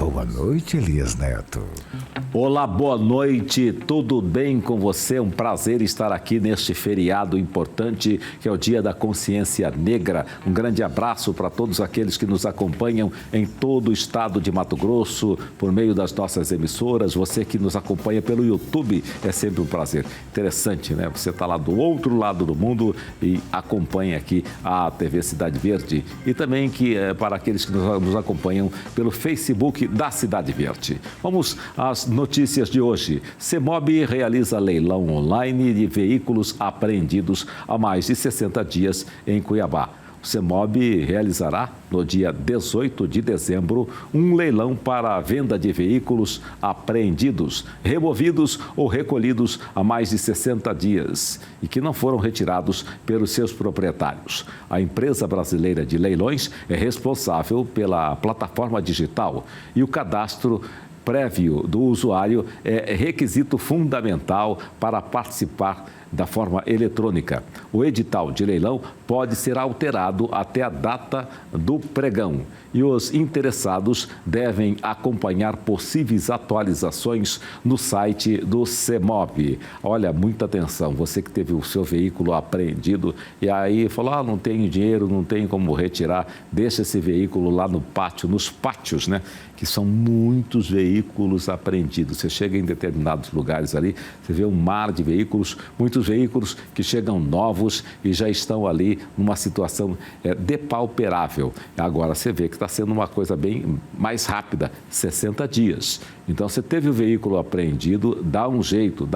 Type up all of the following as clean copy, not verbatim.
Boa noite, Elias Neto. Olá, boa noite, tudo bem com você? Um prazer estar aqui neste feriado importante que é o Dia da Consciência Negra. Um grande abraço para todos aqueles que nos acompanham em todo o estado de Mato Grosso, por meio das nossas emissoras. Você que nos acompanha pelo YouTube, é sempre um prazer. Interessante, né? Você está lá do outro lado do mundo e acompanha aqui a TV Cidade Verde. E também para aqueles que nos acompanham pelo Facebook da Cidade Verde. Vamos às notícias de hoje. CEMOB realiza leilão online de veículos apreendidos há mais de 60 dias em Cuiabá. O CEMOB realizará, no dia 18 de dezembro, um leilão para a venda de veículos apreendidos, removidos ou recolhidos há mais de 60 dias e que não foram retirados pelos seus proprietários. A empresa brasileira de leilões é responsável pela plataforma digital e o cadastro prévio do usuário é requisito fundamental para participar da forma eletrônica. O edital de leilão pode ser alterado até a data do pregão e os interessados devem acompanhar possíveis atualizações no site do CEMOB. Olha, muita atenção, você que teve o seu veículo apreendido e aí falou, não tenho dinheiro, não tenho como retirar, deixa esse veículo lá no pátio, nos pátios, né? Que são muitos veículos apreendidos. Você chega em determinados lugares ali, você vê um mar de veículos, muitos veículos que chegam novos e já estão ali numa situação depauperável. Agora você vê que está sendo uma coisa bem mais rápida, 60 dias. Então você teve o veículo apreendido, dá um jeito,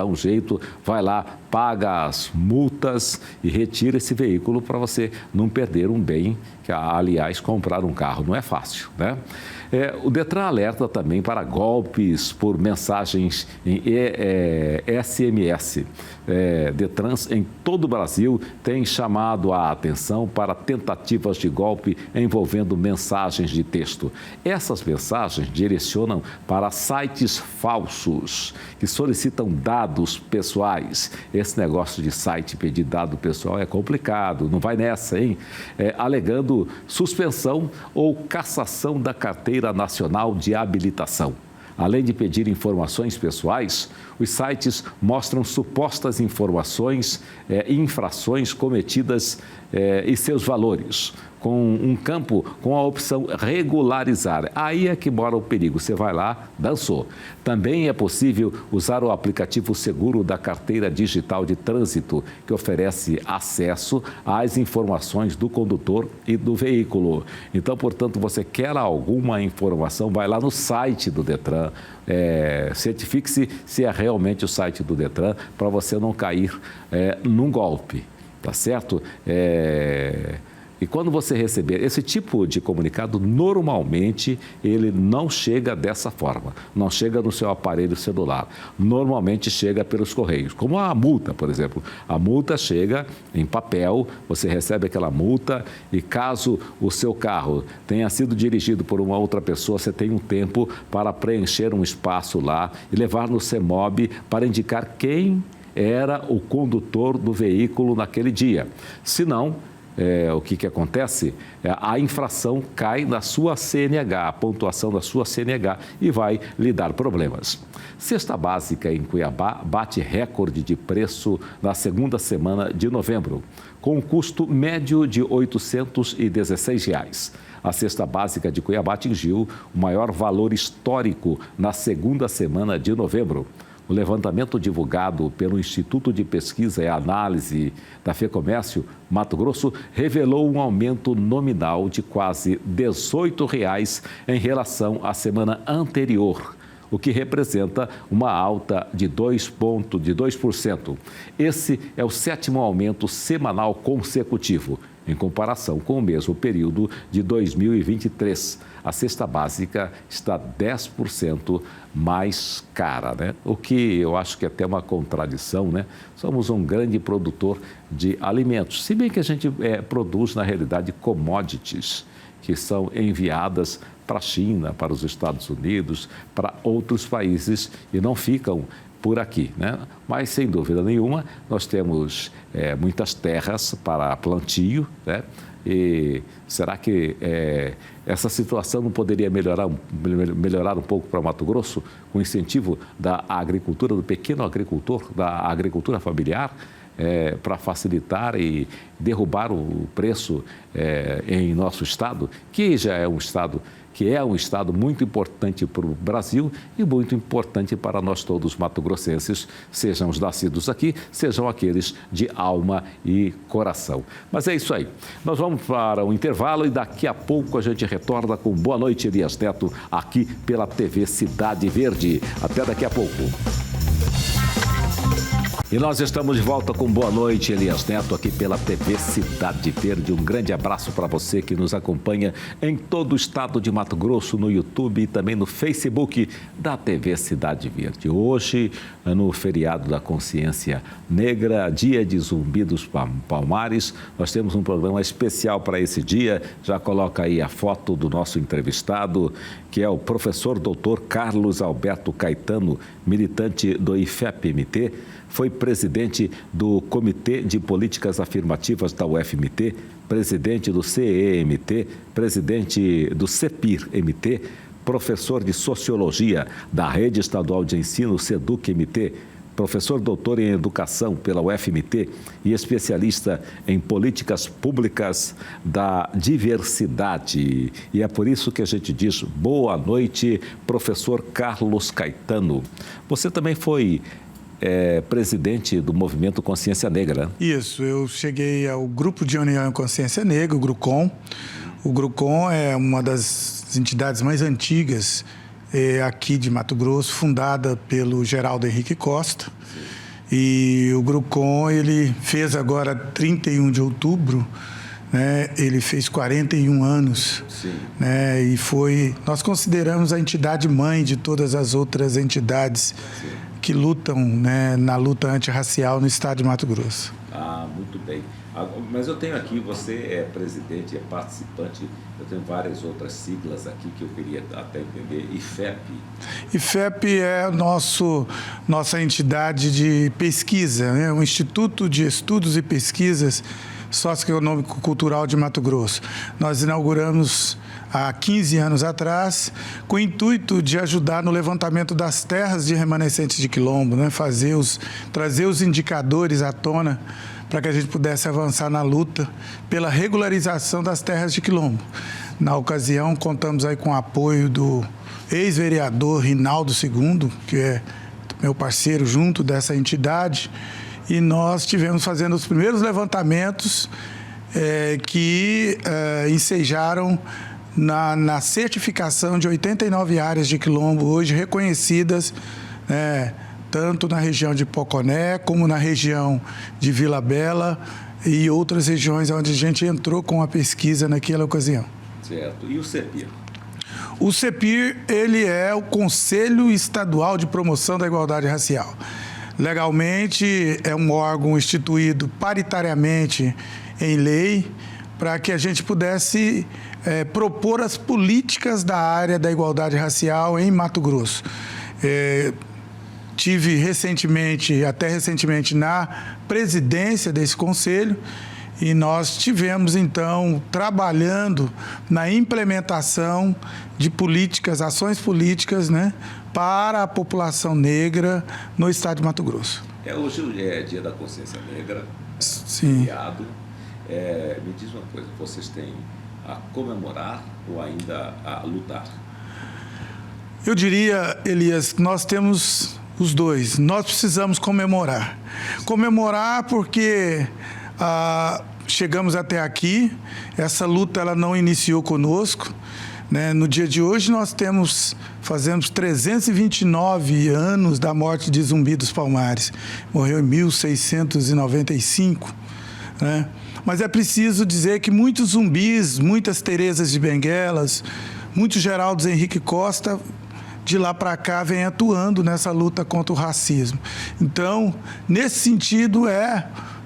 vai lá, paga as multas e retira esse veículo para você não perder um bem, que aliás, comprar um carro não é fácil, né? O Detran alerta também para golpes por mensagens em SMS. Detrans em todo o Brasil tem chamado a atenção para tentativas de golpe envolvendo mensagens de texto. Essas mensagens direcionam para sites falsos que solicitam dados pessoais. Esse negócio de site pedir dado pessoal é complicado, não vai nessa, hein? Alegando suspensão ou cassação da Carteira Nacional de Habilitação. Além de pedir informações pessoais, os sites mostram supostas informações e infrações cometidas e seus valores, com um campo com a opção regularizar. Aí é que mora o perigo. Você vai lá, dançou. Também é possível usar o aplicativo seguro da Carteira Digital de Trânsito, que oferece acesso às informações do condutor e do veículo. Então, portanto, você quer alguma informação, vai lá no site do Detran, certifique-se se é realmente o site do Detran, para você não cair num golpe, tá certo? E quando você receber esse tipo de comunicado, normalmente ele não chega dessa forma, não chega no seu aparelho celular, normalmente chega pelos correios, como a multa, por exemplo. A multa chega em papel, você recebe aquela multa e caso o seu carro tenha sido dirigido por uma outra pessoa, você tem um tempo para preencher um espaço lá e levar no CEMOB para indicar quem era o condutor do veículo naquele dia. Se não, o que acontece? A infração cai na sua CNH, a pontuação da sua CNH e vai lhe dar problemas. Cesta básica em Cuiabá bate recorde de preço na segunda semana de novembro, com um custo médio de R$ 816. A cesta básica de Cuiabá atingiu o maior valor histórico na segunda semana de novembro. O levantamento divulgado pelo Instituto de Pesquisa e Análise da FEComércio, Mato Grosso, revelou um aumento nominal de quase R$ 18 em relação à semana anterior, o que representa uma alta de 2%. Esse é o 7º aumento semanal consecutivo, em comparação com o mesmo período de 2023. A cesta básica está 10% mais cara, né? O que eu acho que é até uma contradição, né? Somos um grande produtor de alimentos, se bem que a gente produz, na realidade, commodities que são enviadas para a China, para os Estados Unidos, para outros países e não ficam por aqui, né? Mas, sem dúvida nenhuma, nós temos muitas terras para plantio, né? E será que essa situação não poderia melhorar um pouco para Mato Grosso com incentivo da agricultura, do pequeno agricultor, da agricultura familiar, para facilitar e derrubar o preço em nosso estado, que já é um estado muito importante para o Brasil e muito importante para nós todos mato-grossenses, sejam os nascidos aqui, sejam aqueles de alma e coração. Mas é isso aí. Nós vamos para um intervalo e daqui a pouco a gente retorna com Boa Noite, Elias Neto, aqui pela TV Cidade Verde. Até daqui a pouco. E nós estamos de volta com Boa Noite, Elias Neto, aqui pela TV Cidade Verde. Um grande abraço para você que nos acompanha em todo o estado de Mato Grosso, no YouTube e também no Facebook da TV Cidade Verde. Hoje, no feriado da Consciência Negra, dia de Zumbi dos Palmares, nós temos um programa especial para esse dia. Já coloca aí a foto do nosso entrevistado, que é o professor doutor Carlos Alberto Caetano, militante do IFEP-MT, foi presidente do Comitê de Políticas Afirmativas da UFMT, presidente do CEMT, presidente do CEPIR-MT, professor de Sociologia da Rede Estadual de Ensino, SEDUC-MT, professor doutor em Educação pela UFMT e especialista em Políticas Públicas da Diversidade. E é por isso que a gente diz boa noite, professor Carlos Caetano. Você também foi presidente do Movimento Consciência Negra. Isso, eu cheguei ao Grupo de União em Consciência Negra, o GRUCON. O GRUCON é uma das entidades mais antigas aqui de Mato Grosso, fundada pelo Geraldo Henrique Costa. Sim. E o GRUCON, ele fez agora 31 de outubro, né, ele fez 41 anos. Sim. Né, e nós consideramos a entidade mãe de todas as outras entidades. Sim. Que lutam, né, na luta antirracial no estado de Mato Grosso. Ah, muito bem. Mas eu tenho aqui, você é presidente, é participante, eu tenho várias outras siglas aqui que eu queria até entender. IFEP. IFEP é nossa entidade de pesquisa, né, um Instituto de Estudos e Pesquisas Socioeconômico-Cultural de Mato Grosso. Nós inauguramos há 15 anos atrás, com o intuito de ajudar no levantamento das terras de remanescentes de quilombo, né? Trazer os indicadores à tona para que a gente pudesse avançar na luta pela regularização das terras de quilombo. Na ocasião, contamos aí com o apoio do ex-vereador Rinaldo II, que é meu parceiro junto dessa entidade, e nós tivemos fazendo os primeiros levantamentos que ensejaram na certificação de 89 áreas de quilombo hoje reconhecidas, tanto na região de Poconé, como na região de Vila Bela e outras regiões onde a gente entrou com a pesquisa naquela ocasião. Certo. E o CEPIR? O CEPIR, ele é o Conselho Estadual de Promoção da Igualdade Racial. Legalmente, é um órgão instituído paritariamente em lei para que a gente pudesse propor as políticas da área da igualdade racial em Mato Grosso. Tive até recentemente, na presidência desse conselho e nós tivemos, então, trabalhando na implementação de políticas, ações políticas, né, para a população negra no estado de Mato Grosso. Hoje é Dia da Consciência Negra, Sim. Feriado. Me diz uma coisa, vocês têm a comemorar ou ainda a lutar? Eu diria, Elias, nós temos os dois. Nós precisamos comemorar. Comemorar porque chegamos até aqui, essa luta ela não iniciou conosco. Né? No dia de hoje nós fazemos 329 anos da morte de Zumbi dos Palmares. Morreu em 1695, né? Mas é preciso dizer que muitos zumbis, muitas Terezas de Benguelas, muitos Geraldos Henrique Costa, de lá para cá, vêm atuando nessa luta contra o racismo. Então, nesse sentido,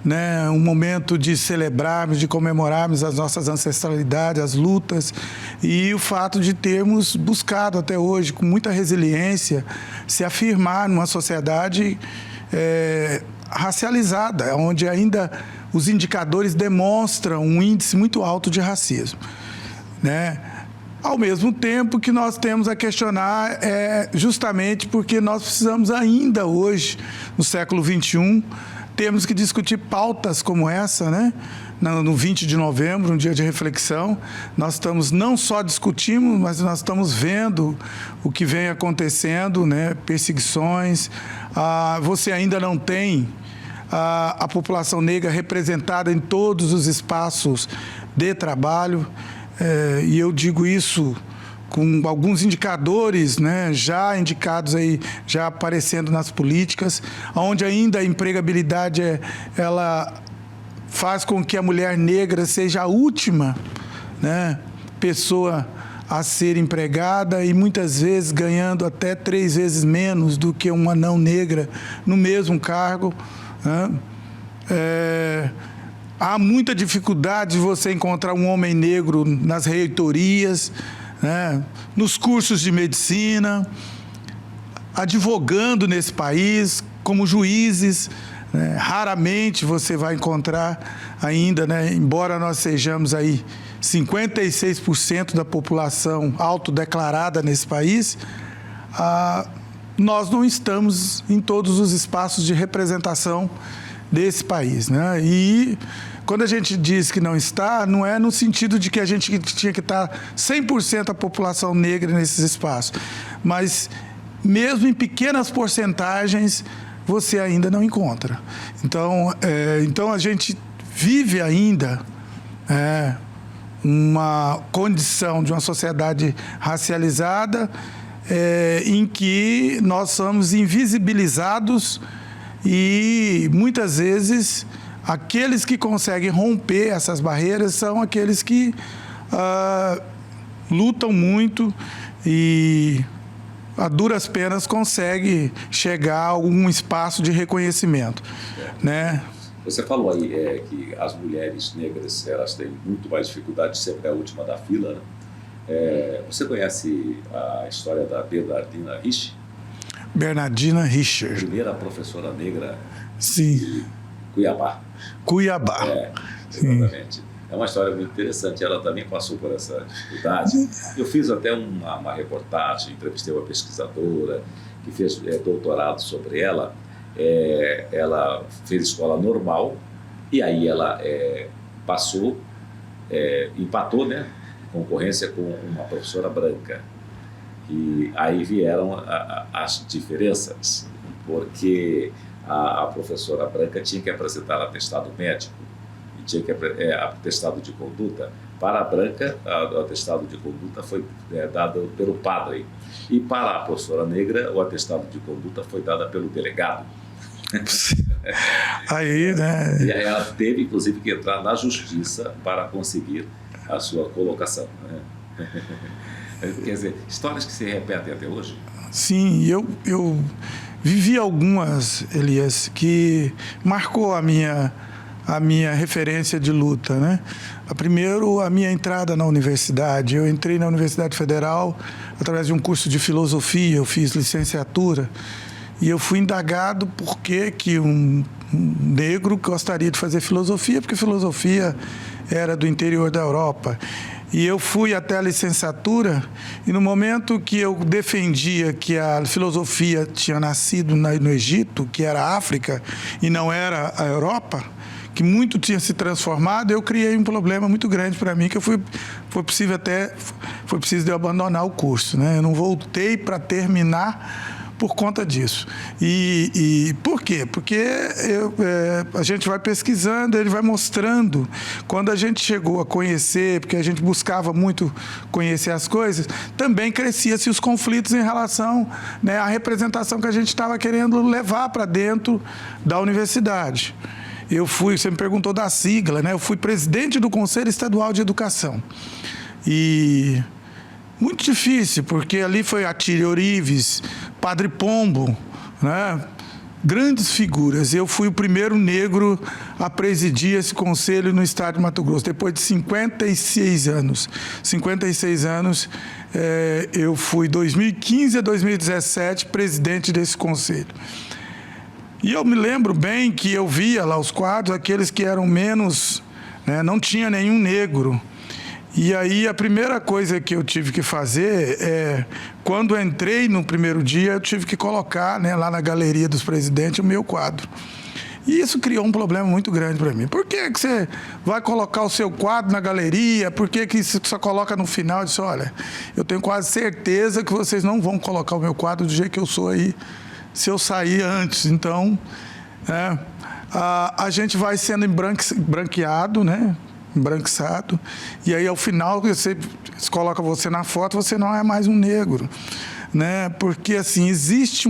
né, um momento de celebrarmos, de comemorarmos as nossas ancestralidades, as lutas e o fato de termos buscado até hoje, com muita resiliência, se afirmar numa sociedade racializada, onde ainda os indicadores demonstram um índice muito alto de racismo, né? Ao mesmo tempo que nós temos a questionar justamente porque nós precisamos ainda hoje, no século XXI, temos que discutir pautas como essa, né? No 20 de novembro, um dia de reflexão, nós estamos não só discutindo, mas nós estamos vendo o que vem acontecendo, né? Perseguições. Você ainda não tem a população negra representada em todos os espaços de trabalho. E eu digo isso com alguns indicadores, né, já indicados aí, já aparecendo nas políticas, onde ainda a empregabilidade ela faz com que a mulher negra seja a última, né, pessoa a ser empregada e muitas vezes ganhando até 3 vezes menos do que uma não negra no mesmo cargo, né? Há muita dificuldade de você encontrar um homem negro nas reitorias, né, nos cursos de medicina, advogando nesse país, como juízes. Né, raramente você vai encontrar ainda, né, embora nós sejamos aí 56% da população autodeclarada nesse país, nós não estamos em todos os espaços de representação desse país, né? E quando a gente diz que não está, não é no sentido de que a gente tinha que estar 100% a população negra nesses espaços, mas mesmo em pequenas porcentagens você ainda não encontra. Então a gente vive ainda uma condição de uma sociedade racializada em que nós somos invisibilizados e muitas vezes aqueles que conseguem romper essas barreiras são aqueles que lutam muito e a duras penas conseguem chegar a algum espaço de reconhecimento, né? Você falou aí que as mulheres negras elas têm muito mais dificuldade de ser a última da fila, né? Você conhece a história da Bernardina Rich? Bernardina Richer. Primeira professora negra Sim. de Cuiabá. Cuiabá. Exatamente. É uma história muito interessante. Ela também passou por essa dificuldade. Eu fiz até uma reportagem, entrevistei uma pesquisadora que fez doutorado sobre ela. Ela fez escola normal e aí ela passou, empatou, né, concorrência com uma professora branca. E aí vieram as diferenças, porque a professora branca tinha que apresentar atestado médico e tinha que atestado de conduta. Para a branca, o atestado de conduta foi dado pelo padre. E para a professora negra, o atestado de conduta foi dado pelo delegado. Aí, né? E aí ela teve, inclusive, que entrar na justiça para conseguir a sua colocação, né? Quer dizer, histórias que se repetem até hoje. Sim, eu vivi algumas, Elias, que marcou a minha referência de luta, né? Primeiro, a minha entrada na universidade. Eu entrei na Universidade Federal através de um curso de filosofia, eu fiz licenciatura, e eu fui indagado por que um negro gostaria de fazer filosofia, porque filosofia era do interior da Europa. E eu fui até a licenciatura, e no momento que eu defendia que a filosofia tinha nascido no Egito, que era a África, e não era a Europa, que muito tinha se transformado, eu criei um problema muito grande para mim, que foi preciso de eu abandonar o curso, né? Eu não voltei para terminar por conta disso. E por quê? Porque a gente vai pesquisando, ele vai mostrando. Quando a gente chegou a conhecer, porque a gente buscava muito conhecer as coisas, também crescia-se os conflitos em relação, né, à representação que a gente estava querendo levar para dentro da universidade. Você me perguntou da sigla, né? Eu fui presidente do Conselho Estadual de Educação. E muito difícil, porque ali foi Atílio Orives, Padre Pombo, né? grandes figuras. Eu fui o primeiro negro a presidir esse conselho no estado de Mato Grosso, depois de 56 anos. 56 anos, eu fui, 2015 a 2017, presidente desse conselho. E eu me lembro bem que eu via lá os quadros, aqueles que eram menos, né, não tinha nenhum negro. E aí a primeira coisa que eu tive que fazer quando eu entrei no primeiro dia, eu tive que colocar, né, lá na galeria dos presidentes o meu quadro. E isso criou um problema muito grande para mim. Por que você vai colocar o seu quadro na galeria? Por que isso só coloca no final? Eu disse, olha, eu tenho quase certeza que vocês não vão colocar o meu quadro do jeito que eu sou aí, se eu sair antes. Então, a gente vai sendo branqueado, né? Embranquiçado, e aí ao final você coloca você na foto, você não é mais um negro, né? Porque assim existe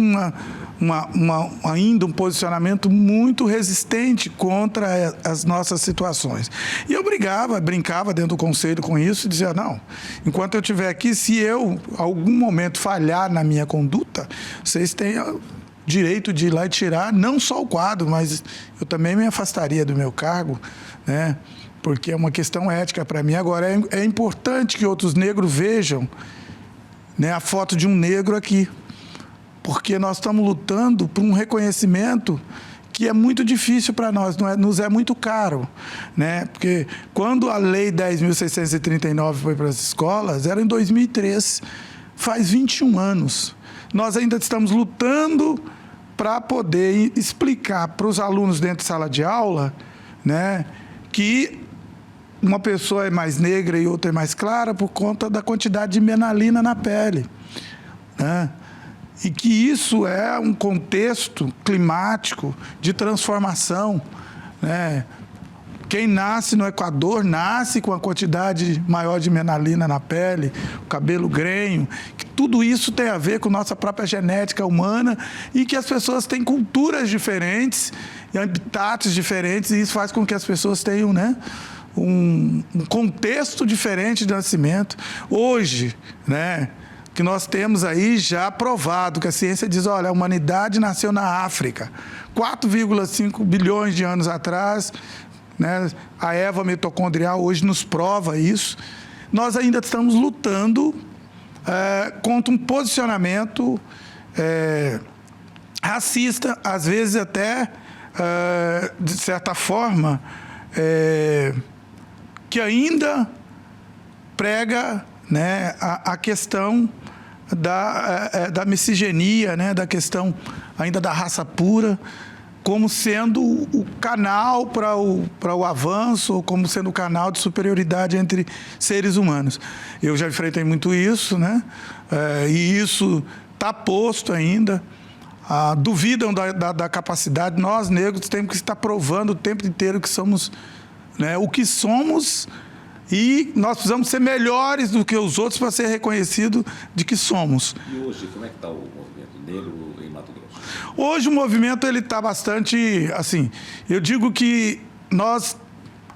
ainda um posicionamento muito resistente contra as nossas situações. E eu brincava dentro do conselho com isso, e dizia, não, enquanto eu estiver aqui, se eu algum momento falhar na minha conduta, vocês têm direito de ir lá e tirar não só o quadro, mas eu também me afastaria do meu cargo, né? Porque é uma questão ética para mim. Agora, é importante que outros negros vejam, né, a foto de um negro aqui, porque nós estamos lutando por um reconhecimento que é muito difícil para nós, nos é muito caro, né? Porque quando a Lei 10.639 foi para as escolas, era em 2003, faz 21 anos. Nós ainda estamos lutando para poder explicar para os alunos dentro de sala de aula, né, que uma pessoa é mais negra e outra é mais clara por conta da quantidade de melanina na pele, né? E que isso é um contexto climático de transformação, né? Quem nasce no Equador nasce com a quantidade maior de melanina na pele, o cabelo grenho, que tudo isso tem a ver com nossa própria genética humana e que as pessoas têm culturas diferentes e habitats diferentes, e isso faz com que as pessoas tenham, né, um contexto diferente de nascimento. Hoje, né, que nós temos aí já provado que a ciência diz, olha, a humanidade nasceu na África, 4,5 bilhões de anos atrás, né, a Eva mitocondrial hoje nos prova isso. Nós ainda estamos lutando contra um posicionamento racista, às vezes até, de certa forma, que ainda prega, né, a questão da miscigenia, né, da questão ainda da raça pura, como sendo o canal para o avanço, ou como sendo o canal de superioridade entre seres humanos. Eu já enfrentei muito isso, né? E isso está posto ainda. Duvidam da capacidade. Nós, negros, temos que estar provando o tempo inteiro que somos, né, o que somos, e nós precisamos ser melhores do que os outros para ser reconhecido de que somos. E hoje, como é que está o movimento negro em Mato Grosso? Hoje o movimento está bastante, assim, eu digo que nós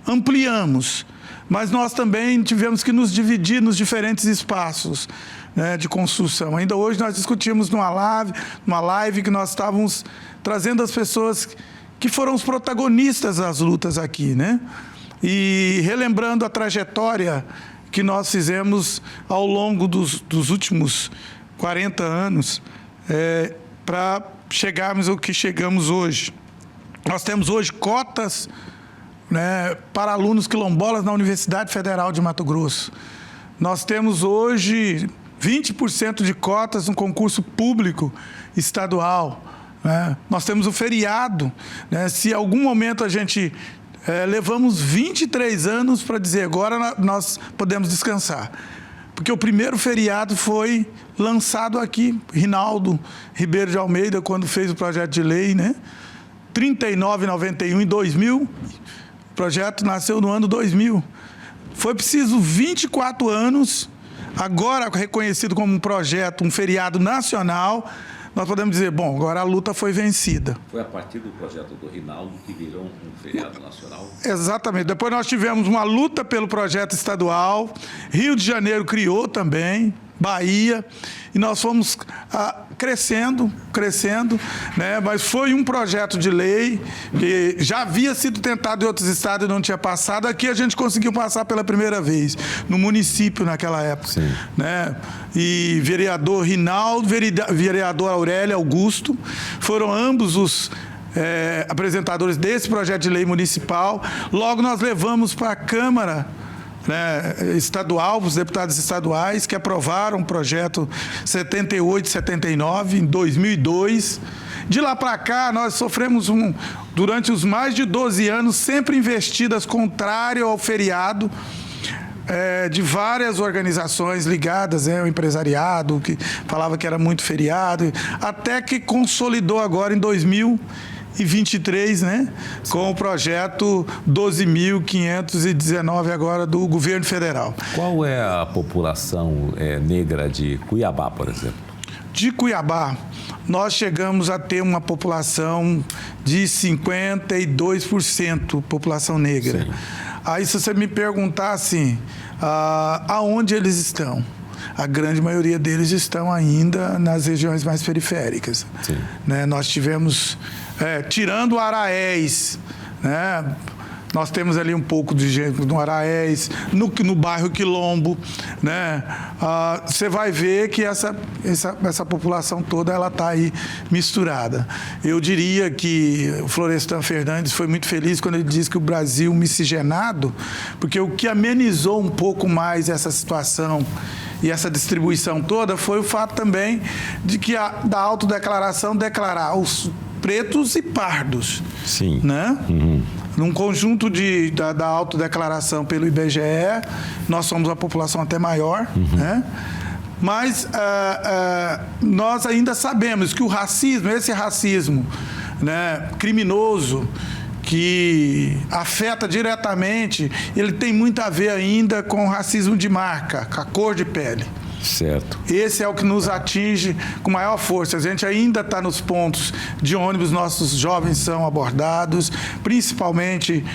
ampliamos, mas nós também tivemos que nos dividir nos diferentes espaços, né, de construção. Ainda hoje nós discutimos numa live que nós estávamos trazendo as pessoas que foram os protagonistas das lutas aqui, né? E relembrando a trajetória que nós fizemos ao longo dos últimos 40 anos, para chegarmos ao que chegamos hoje. Nós temos hoje cotas, né, para alunos quilombolas na Universidade Federal de Mato Grosso. Nós temos hoje 20% de cotas no concurso público estadual, né? Nós temos o feriado, né? Se em algum momento a gente levamos 23 anos para dizer agora nós podemos descansar. Porque o primeiro feriado foi lançado aqui, Rinaldo Ribeiro de Almeida, quando fez o projeto de lei, né? 3991 em 2000, o projeto nasceu no ano 2000. Foi preciso 24 anos, agora reconhecido como um projeto, um feriado nacional, nós podemos dizer, bom, agora a luta foi vencida. Foi a partir do projeto do Rinaldo que virou um feriado nacional? Exatamente. Depois nós tivemos uma luta pelo projeto estadual, Rio de Janeiro criou também, Bahia, e nós fomos crescendo, né? Mas foi um projeto de lei que já havia sido tentado em outros estados e não tinha passado. Aqui a gente conseguiu passar pela primeira vez, no município naquela época. Sim. Né? E vereador Rinaldo, vereador Aurélio Augusto, foram ambos os apresentadores desse projeto de lei municipal. Logo nós levamos para a Câmara, né, estadual, os deputados estaduais que aprovaram o projeto 7879 em 2002. De lá para cá, nós sofremos durante os mais de 12 anos, sempre investidas contrário ao feriado, de várias organizações ligadas ao empresariado, que falava que era muito feriado, até que consolidou agora em 2023, né, com o projeto 12.519 agora do governo federal. Qual é a população negra de Cuiabá, por exemplo? De Cuiabá, nós chegamos a ter uma população de 52% população negra. Sim. Aí, se você me perguntar assim, aonde eles estão? A grande maioria deles estão ainda nas regiões mais periféricas. Sim. Né? Nós tivemos, tirando Araés, né? Nós temos ali um pouco de gente no Araés, no bairro Quilombo, né? Você vai ver que essa população toda ela está aí misturada. Eu diria que o Florestan Fernandes foi muito feliz quando ele disse que o Brasil miscigenado, porque o que amenizou um pouco mais essa situação e essa distribuição toda foi o fato também de que da autodeclaração declarar os pretos e pardos. Sim. Né? Uhum. Num conjunto da autodeclaração pelo IBGE, nós somos uma população até maior, né? Mas nós ainda sabemos que o racismo, esse racismo, né, criminoso, que afeta diretamente, ele tem muito a ver ainda com o racismo de marca, com a cor de pele. Certo. Esse é o que nos atinge com maior força. A gente ainda está nos pontos de ônibus, nossos jovens são abordados, principalmente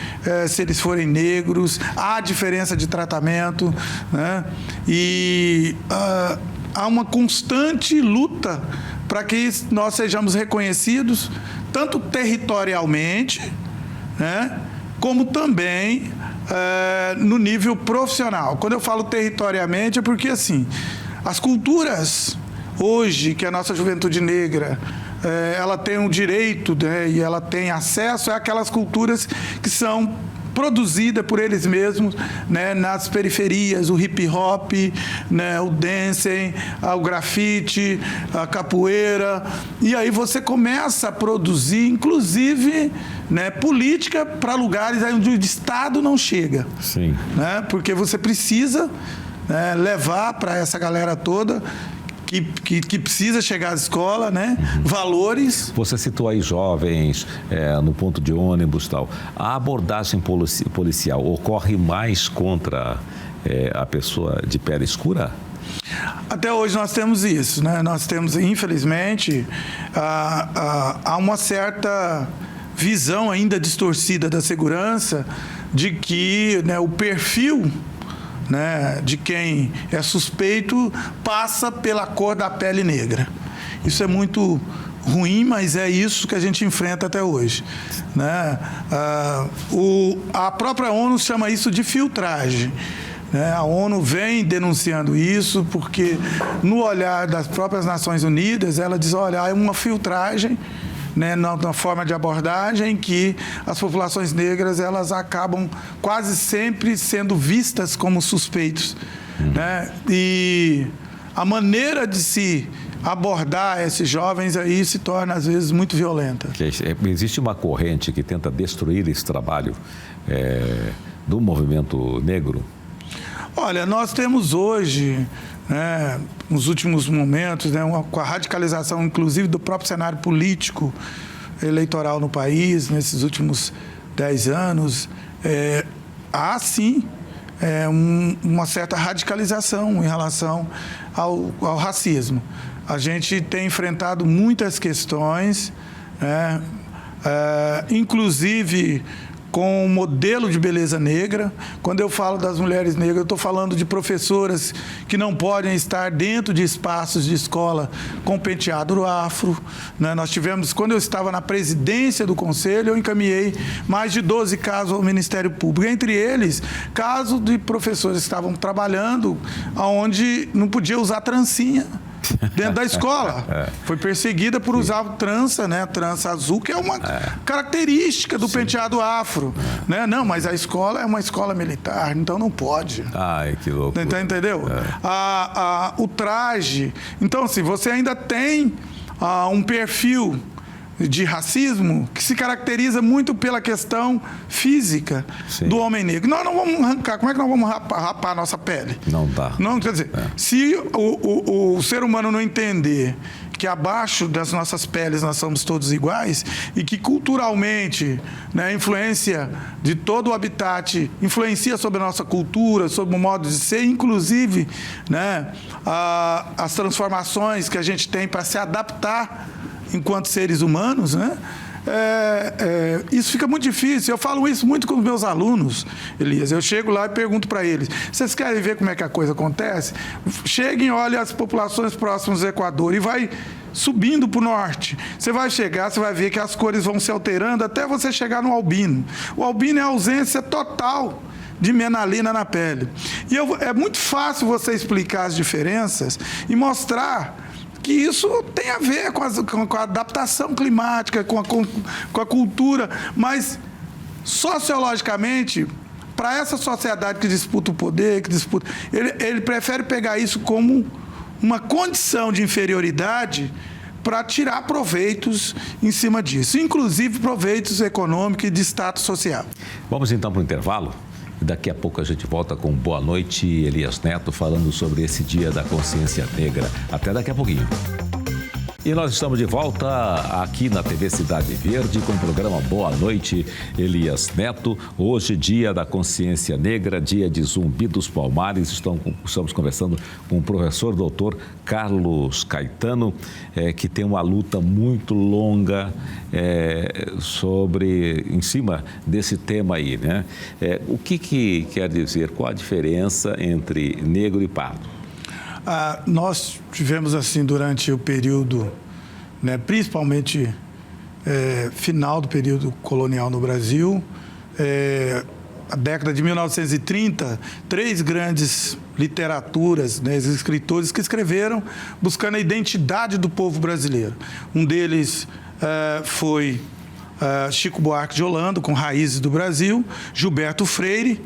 se eles forem negros. Há diferença de tratamento, né? E há uma constante luta para que nós sejamos reconhecidos, tanto territorialmente, né, como também no nível profissional. Quando eu falo territorialmente é porque, assim, as culturas hoje que a nossa juventude negra ela tem um direito, né, e ela tem acesso àquelas culturas que são produzida por eles mesmos, né, nas periferias, o hip hop, né, o dancing, o grafite, a capoeira, e aí você começa a produzir, inclusive, né, política para lugares onde o Estado não chega. Sim. Né, porque você precisa, né, levar para essa galera toda que precisa chegar à escola, né? Valores. Você citou aí jovens no ponto de ônibus e tal. A abordagem policial ocorre mais contra a pessoa de pele escura? Até hoje nós temos isso, né? Nós temos, infelizmente, há uma certa visão ainda distorcida da segurança de que, né, o perfil, né, de quem é suspeito passa pela cor da pele negra. Isso é muito ruim, mas é isso que a gente enfrenta até hoje, né? A própria ONU chama isso de filtragem, né? A ONU vem denunciando isso porque, no olhar das próprias Nações Unidas, ela diz, olha, há uma filtragem, né, na forma de abordagem, que as populações negras elas acabam quase sempre sendo vistas como suspeitos, né? E a maneira de se abordar esses jovens aí se torna às vezes muito violenta. Existe uma corrente que tenta destruir esse trabalho do movimento negro? Olha, nós temos hoje, né, nos últimos momentos, né, com a radicalização, inclusive, do próprio cenário político eleitoral no país, nesses últimos 10 anos, há, sim, uma certa radicalização em relação ao racismo. A gente tem enfrentado muitas questões, né, inclusive com um modelo de beleza negra. Quando eu falo das mulheres negras, eu estou falando de professoras que não podem estar dentro de espaços de escola com penteado afro, né? Nós tivemos, quando eu estava na presidência do conselho, eu encaminhei mais de 12 casos ao Ministério Público, entre eles, casos de professores que estavam trabalhando onde não podia usar trancinha dentro da escola. Foi perseguida por usar trança, né? Trança azul, que é uma característica do penteado afro. Né? Não, mas a escola é uma escola militar, então não pode. Ai, que louco. Entendeu? O traje. Então, assim, você ainda tem um perfil de racismo que se caracteriza muito pela questão física do homem negro. Nós não vamos arrancar. Como é que nós vamos rapar a nossa pele? Não dá. Não, quer dizer, se o ser humano não entender que abaixo das nossas peles nós somos todos iguais e que culturalmente, né, a influência de todo o habitat influencia sobre a nossa cultura, sobre o modo de ser, inclusive, né, as transformações que a gente tem para se adaptar enquanto seres humanos, né? Isso fica muito difícil. Eu falo isso muito com os meus alunos, Elias. Eu chego lá e pergunto para eles: vocês querem ver como é que a coisa acontece? Cheguem, olhem as populações próximas do Equador e vai subindo para o norte. Você vai chegar, você vai ver que as cores vão se alterando até você chegar no albino. O albino é a ausência total de melanina na pele. E é muito fácil você explicar as diferenças e mostrar que isso tem a ver com a adaptação climática, com a cultura, mas sociologicamente, para essa sociedade que disputa o poder, ele prefere pegar isso como uma condição de inferioridade para tirar proveitos em cima disso, inclusive proveitos econômicos e de status social. Vamos então para o intervalo. Daqui a pouco a gente volta com Boa Noite, Elias Neto, falando sobre esse Dia da Consciência Negra. Até daqui a pouquinho. E nós estamos de volta aqui na TV Cidade Verde com o programa Boa Noite, Elias Neto. Hoje, Dia da Consciência Negra, dia de Zumbi dos Palmares. Estamos conversando com o professor doutor Carlos Caetano, que tem uma luta muito longa em cima desse tema aí, né? O que quer dizer? Qual a diferença entre negro e pardo? Nós tivemos, assim, durante o período, né, principalmente final do período colonial no Brasil, a década de 1930, 3 grandes literaturas, né, escritores que escreveram buscando a identidade do povo brasileiro. Um deles foi Chico Buarque de Holanda, com Raízes do Brasil, Gilberto Freire,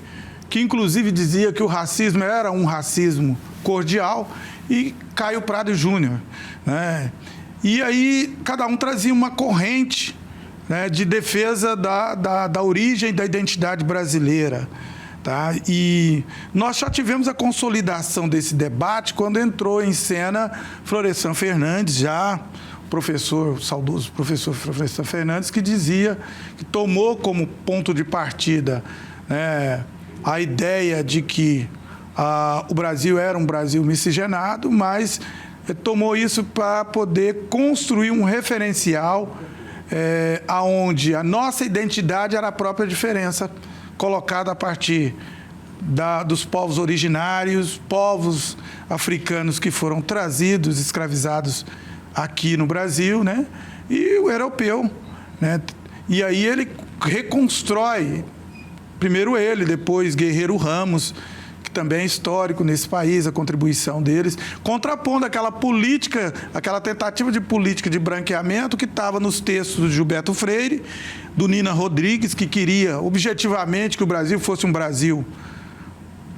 que inclusive dizia que o racismo era um racismo cordial, e Caio Prado Júnior, né? E aí cada um trazia uma corrente, né, de defesa da origem da identidade brasileira, tá? E nós já tivemos a consolidação desse debate quando entrou em cena Florestan Fernandes, saudoso professor Florestan Fernandes, que dizia, que tomou como ponto de partida, né, a ideia de que o Brasil era um Brasil miscigenado, mas tomou isso para poder construir um referencial aonde a nossa identidade era a própria diferença, colocada a partir dos povos originários, povos africanos que foram trazidos, escravizados aqui no Brasil, né? E o europeu, né? E aí ele reconstrói, primeiro ele, depois Guerreiro Ramos, também é histórico nesse país, a contribuição deles, contrapondo aquela política, aquela tentativa de política de branqueamento que estava nos textos de Gilberto Freire, do Nina Rodrigues, que queria objetivamente que o Brasil fosse um Brasil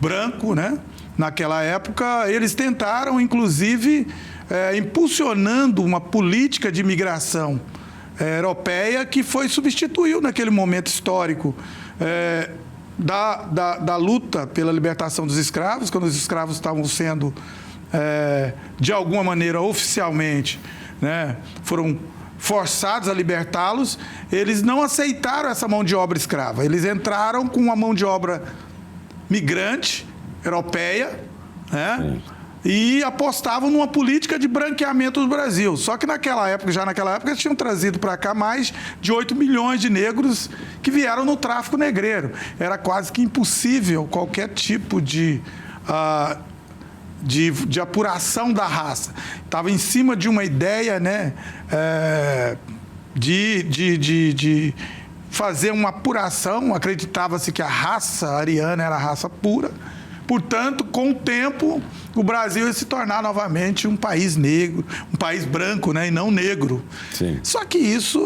branco, né? Naquela época, eles tentaram, inclusive, impulsionando uma política de imigração europeia que substituiu naquele momento histórico da luta pela libertação dos escravos, quando os escravos estavam sendo, de alguma maneira, oficialmente, né, foram forçados a libertá-los. Eles não aceitaram essa mão de obra escrava. Eles entraram com uma mão de obra migrante, europeia, né, e apostavam numa política de branqueamento do Brasil. Só que naquela época, eles tinham trazido para cá mais de 8 milhões de negros que vieram no tráfico negreiro. Era quase que impossível qualquer tipo de apuração da raça. Estava em cima de uma ideia, né, de fazer uma apuração. Acreditava-se que a raça ariana era a raça pura. Portanto, com o tempo, o Brasil ia se tornar novamente um país negro, um país branco, né, e não negro. Sim. Só que isso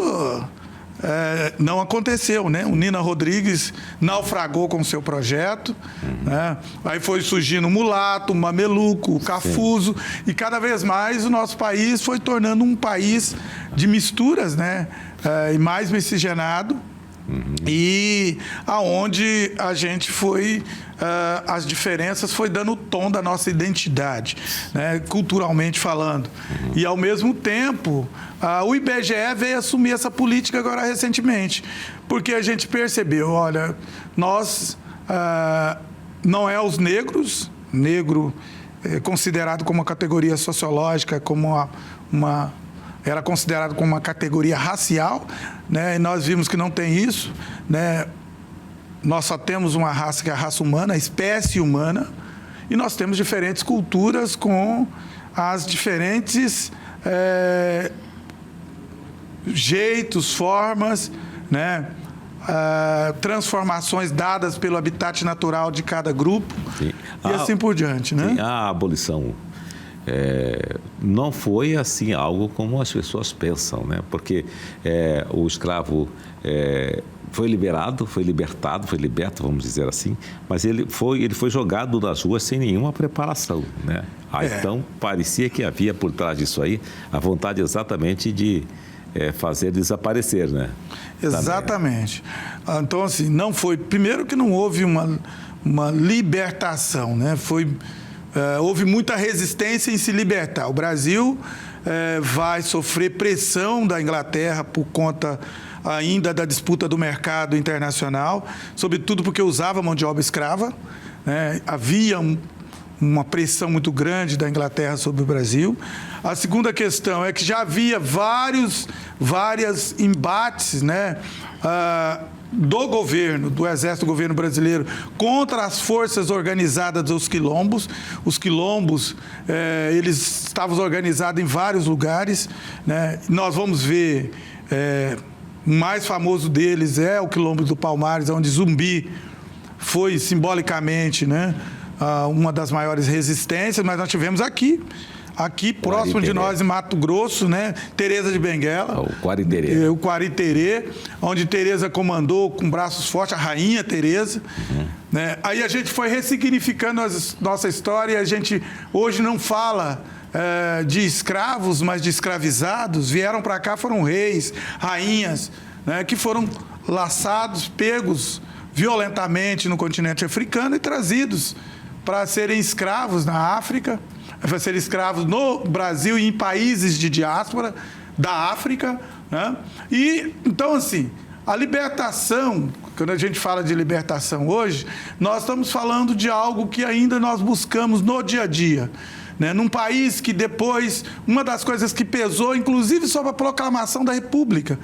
não aconteceu, né? O Nina Rodrigues naufragou com o seu projeto, né? Aí foi surgindo o mulato, o mameluco, o cafuso, e cada vez mais o nosso país foi tornando um país de misturas, né? E mais miscigenado. E aonde a gente foi, as diferenças foi dando o tom da nossa identidade, né, culturalmente falando. E ao mesmo tempo, o IBGE veio assumir essa política agora recentemente, porque a gente percebeu, olha, nós não é os negros, negro é considerado como uma categoria sociológica, como era considerado como uma categoria racial, né? E nós vimos que não tem isso, né? Nós só temos uma raça que é a raça humana, a espécie humana, e nós temos diferentes culturas com as diferentes jeitos, formas, né? Transformações dadas pelo habitat natural de cada grupo. Sim. E assim por diante, né? Sim, a abolição não foi assim algo como as pessoas pensam, né? Porque o escravo foi liberado, foi libertado, foi liberto, vamos dizer assim, mas ele foi jogado nas ruas sem nenhuma preparação, né? Então, parecia que havia por trás disso aí a vontade exatamente de fazer desaparecer, né? Exatamente. Então, assim, não foi... Primeiro que não houve uma libertação, né? Houve muita resistência em se libertar. O Brasil vai sofrer pressão da Inglaterra por conta ainda da disputa do mercado internacional, sobretudo porque usava mão de obra escrava, né? Havia uma pressão muito grande da Inglaterra sobre o Brasil. A segunda questão é que já havia vários embates, né, do governo, do Exército, do governo brasileiro, contra as forças organizadas dos quilombos. Os quilombos, eles estavam organizados em vários lugares, né? Nós vamos ver, o mais famoso deles é o Quilombo do Palmares, onde Zumbi foi simbolicamente, né, uma das maiores resistências, mas nós tivemos aqui próximo de nós, em Mato Grosso, né? Teresa de Benguela. O Quariterê. O Quariterê, onde Teresa comandou com braços fortes, a rainha Teresa. Né? Aí a gente foi ressignificando nossa história, e a gente hoje não fala de escravos, mas de escravizados. Vieram para cá, foram reis, rainhas, né? Que foram laçados, pegos violentamente no continente africano e trazidos para serem escravos na África, para serem escravos no Brasil e em países de diáspora da África, né? E, então, assim, a libertação, quando a gente fala de libertação hoje, nós estamos falando de algo que ainda nós buscamos no dia a dia, né? Num país que depois, uma das coisas que pesou, inclusive sobre a proclamação da República,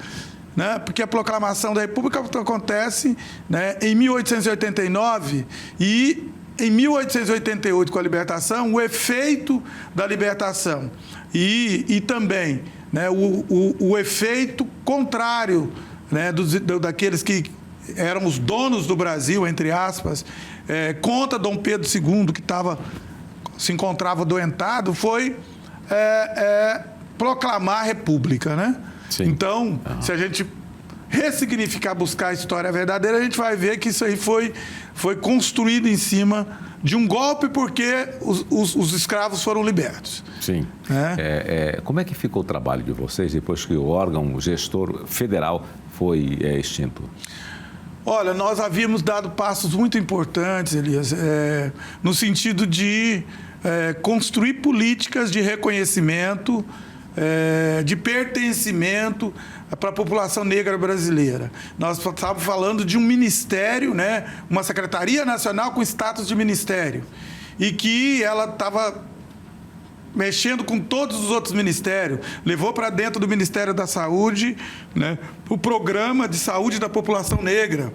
né? Porque a proclamação da República acontece, né, em 1889 e em 1888, com a libertação, o efeito da libertação e também, né, o efeito contrário, né, daqueles que eram os donos do Brasil, entre aspas, contra Dom Pedro II, que se encontrava doentado, foi proclamar a República, né? Sim. Então, se a gente ressignificar, buscar a história verdadeira, a gente vai ver que isso aí foi construído em cima de um golpe, porque os escravos foram libertos. Sim. Como é que ficou o trabalho de vocês depois que o órgão gestor federal foi extinto? Olha, nós havíamos dado passos muito importantes, Elias, no sentido de construir políticas de reconhecimento, de pertencimento para a população negra brasileira. Nós estávamos falando de um ministério, né, uma Secretaria Nacional com status de ministério, e que ela estava mexendo com todos os outros ministérios, levou para dentro do Ministério da Saúde, né, o programa de saúde da população negra.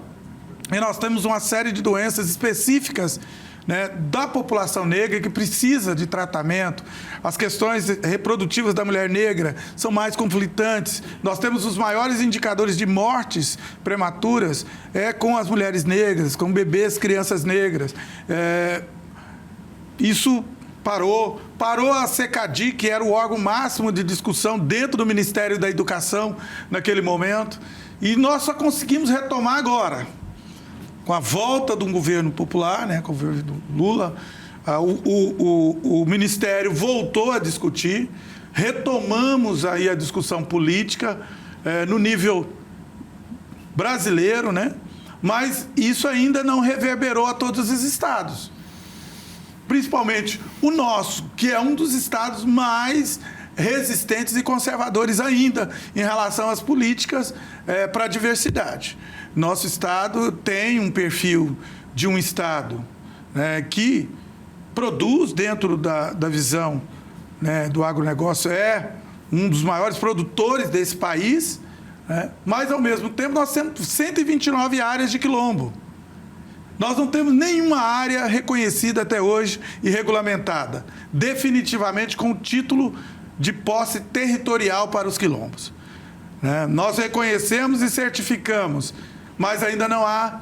E nós temos uma série de doenças específicas, né, da população negra que precisa de tratamento. As questões reprodutivas da mulher negra são mais conflitantes. Nós temos os maiores indicadores de mortes prematuras com as mulheres negras, com bebês, crianças negras. Isso parou a CECADI, que era o órgão máximo de discussão dentro do Ministério da Educação naquele momento, e nós só conseguimos retomar agora, com a volta de um governo popular, né, com o governo do Lula. O Ministério voltou a discutir, retomamos aí a discussão política no nível brasileiro, né, mas isso ainda não reverberou a todos os estados. Principalmente o nosso, que é um dos estados mais resistentes e conservadores ainda em relação às políticas para a diversidade. Nosso estado tem um perfil de um estado, né, que produz dentro da visão, né, do agronegócio, um dos maiores produtores desse país, né, mas, ao mesmo tempo, nós temos 129 áreas de quilombo. Nós não temos nenhuma área reconhecida até hoje e regulamentada, definitivamente com o título de posse territorial para os quilombos. Né? Nós reconhecemos e certificamos, mas ainda não há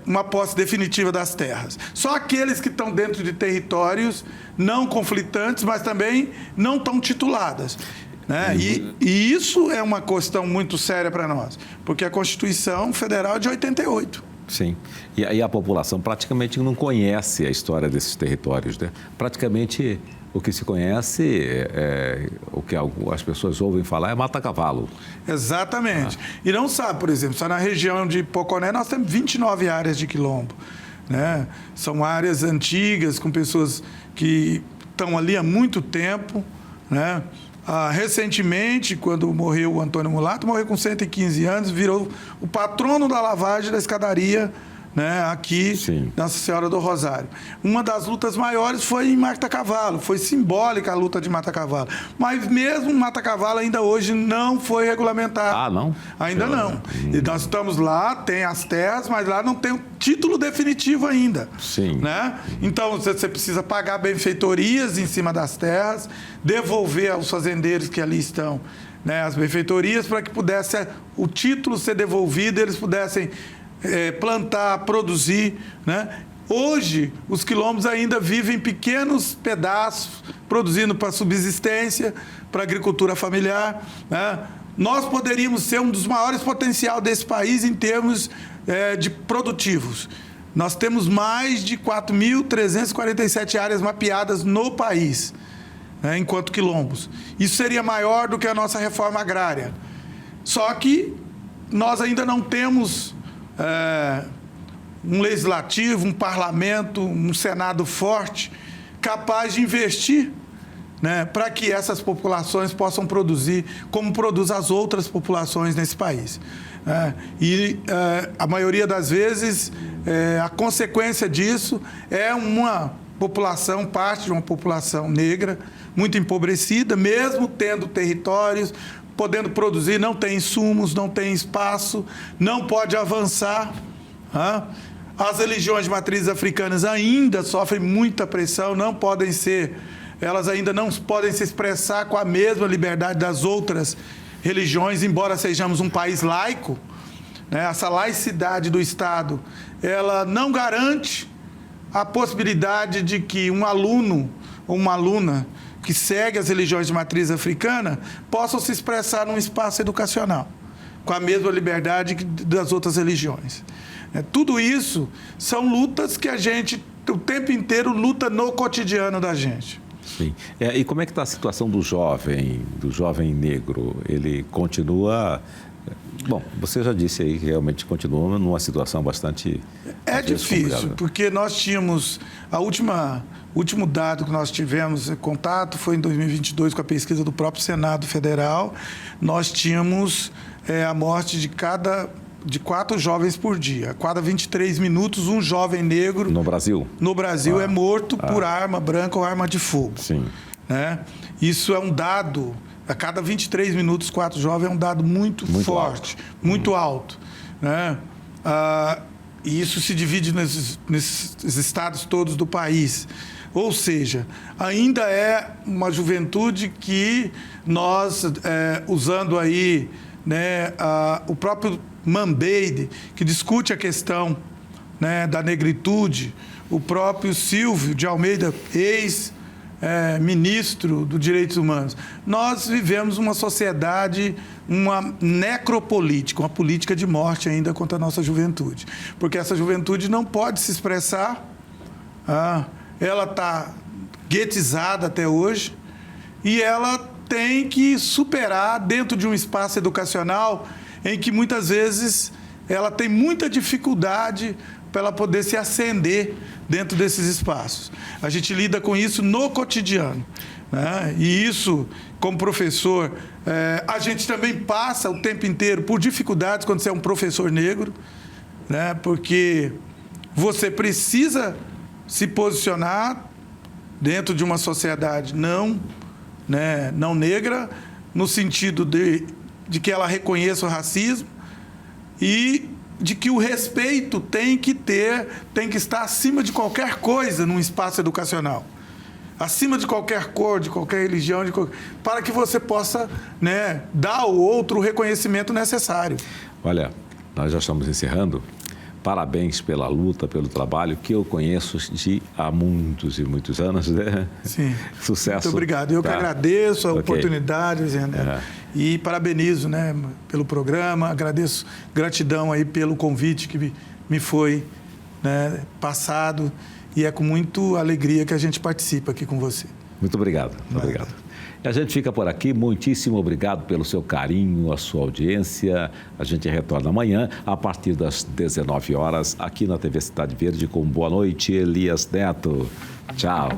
uma posse definitiva das terras. Só aqueles que estão dentro de territórios não conflitantes, mas também não estão tituladas. Né? E isso é uma questão muito séria para nós, porque a Constituição Federal é de 88. Sim. E a população praticamente não conhece a história desses territórios, né? Praticamente o que se conhece, o que as pessoas ouvem falar é mata-cavalo. Exatamente. E não sabe, por exemplo, só na região de Poconé nós temos 29 áreas de quilombo. Né? São áreas antigas, com pessoas que estão ali há muito tempo. Né? Recentemente, quando morreu o Antônio Mulato, morreu com 115 anos, virou o patrono da lavagem da escadaria, né, aqui, sim, Nossa Senhora do Rosário. Uma das lutas maiores foi em Mata-Cavalo, foi simbólica a luta de Mata-Cavalo. Mas mesmo Mata-Cavalo ainda hoje não foi regulamentado. Ah, não? Ainda não. E nós estamos lá, tem as terras, mas lá não tem o título definitivo ainda. Sim. Né? Então, você precisa pagar benfeitorias em cima das terras, devolver aos fazendeiros que ali estão, né, as benfeitorias, para que pudesse o título ser devolvido, eles pudessem plantar, produzir. Né? Hoje, os quilombos ainda vivem em pequenos pedaços, produzindo para subsistência, para agricultura familiar. Né? Nós poderíamos ser um dos maiores potenciais desse país em termos de produtivos. Nós temos mais de 4.347 áreas mapeadas no país, né, enquanto quilombos. Isso seria maior do que a nossa reforma agrária. Só que nós ainda não temos um legislativo, um parlamento, um Senado forte, capaz de investir, né, para que essas populações possam produzir como produzem as outras populações nesse país. A maioria das vezes, a consequência disso é uma população, parte de uma população negra, muito empobrecida, mesmo tendo territórios, podendo produzir, não tem insumos, não tem espaço, não pode avançar. As religiões de matrizes africanas ainda sofrem muita pressão, elas ainda não podem se expressar com a mesma liberdade das outras religiões, embora sejamos um país laico. Né? Essa laicidade do Estado, ela não garante a possibilidade de que um aluno ou uma aluna que segue as religiões de matriz africana possam se expressar num espaço educacional, com a mesma liberdade das outras religiões. Tudo isso são lutas que a gente, o tempo inteiro, luta no cotidiano da gente. Sim. E como é que está a situação do jovem negro? Ele continua... Bom, você já disse aí que realmente continua numa situação bastante... É difícil, porque nós tínhamos... O último dado que nós tivemos contato foi em 2022, com a pesquisa do próprio Senado Federal. Nós tínhamos a morte de 4 jovens por dia. A cada 23 minutos, um jovem negro... No Brasil? No Brasil é morto por arma branca ou arma de fogo. Sim. né? Isso é um dado, a cada 23 minutos, 4 jovens é um dado muito forte, muito alto, né? E isso se divide nesses estados todos do país. Ou seja, ainda é uma juventude que nós, usando aí, né, o próprio Mambeide, que discute a questão, né, da negritude, o próprio Silvio de Almeida, ex-ministro dos Direitos Humanos. Nós vivemos uma sociedade, uma necropolítica, uma política de morte ainda contra a nossa juventude. Porque essa juventude não pode se expressar, ela está guetizada até hoje e ela tem que superar dentro de um espaço educacional em que muitas vezes ela tem muita dificuldade para ela poder se ascender dentro desses espaços. A gente lida com isso no cotidiano, né? E isso, como professor, a gente também passa o tempo inteiro por dificuldades quando você é um professor negro, né? Porque você precisa se posicionar dentro de uma sociedade não negra, no sentido de que ela reconheça o racismo e de que o respeito tem que estar acima de qualquer coisa num espaço educacional. Acima de qualquer cor, de qualquer religião, para que você possa, né, dar ao outro o reconhecimento necessário. Olha, nós já estamos encerrando. Parabéns pela luta, pelo trabalho que eu conheço há muitos e muitos anos, né? Sim. Sucesso. Muito obrigado. Eu que agradeço a oportunidade, Zé, e parabenizo, né, pelo programa, agradeço, gratidão aí pelo convite que me foi, né, passado, e é com muita alegria que a gente participa aqui com você. Muito obrigado. Muito obrigado. E a gente fica por aqui. Muitíssimo obrigado pelo seu carinho, a sua audiência. A gente retorna amanhã, a partir das 19 horas, aqui na TV Cidade Verde, com Boa Noite, Elias Neto. Tchau.